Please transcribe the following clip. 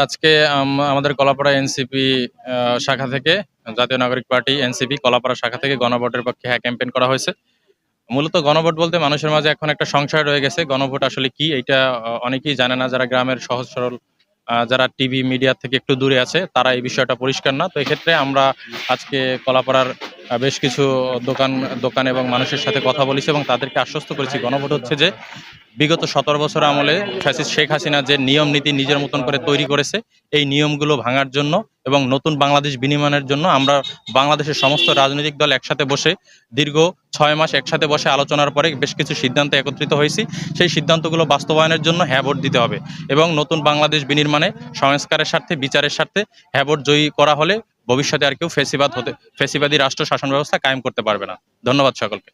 আজকে আমাদের কলাপাড়া এনসিপি শাখা থেকে জাতীয় নাগরিক পার্টি এনসিপি কলাপাড়া শাখা থেকে গণভোটের পক্ষে ক্যাম্পেইন করা হয়েছে। মূলত গণভোট বলতে মানুষের মাঝে এখন একটা সংশয় রয়ে গেছে। গণভোট আসলে কি? এইটা অনেকেই জানে না। যারা গ্রামের সহজ সরল যারা টিভি মিডিয়া থেকে একটু দূরে আছে তারা এই বিষয়টা পরিষ্কার না। তো এক্ষেত্রে আমরা আজকে কলাপাড়ার বেশ কিছু দোকান দোকান এবং মানুষের সাথে কথা বলেছি এবং তাদেরকে আশ্বস্ত করেছি গণভোট হচ্ছে যে বিগত ১৭ বছর আমলে ফ্যাসিস্ট শেখ হাসিনা যে নিয়ম নীতি নিজের মতন করে তৈরি করেছে, এই নিয়মগুলো ভাঙার জন্য এবং নতুন বাংলাদেশ বিনির্মাণের জন্য আমরা বাংলাদেশের সমস্ত রাজনৈতিক দল একসাথে বসে দীর্ঘ ৬ মাস একসাথে বসে আলোচনার পরে বেশ কিছু সিদ্ধান্তে একত্রিত হয়েছি। সেই সিদ্ধান্তগুলো বাস্তবায়নের জন্য হ্যাঁ ভোট দিতে হবে এবং নতুন বাংলাদেশ বিনির্মাণে সংস্কারের স্বার্থে, বিচারের স্বার্থে হ্যাঁ ভোট জয়ী করা হলে ভবিষ্যতে আর কেউ ফ্যাসিবাদী রাষ্ট্র শাসন ব্যবস্থা কায়েম করতে পারবে না। ধন্যবাদ সকলকে।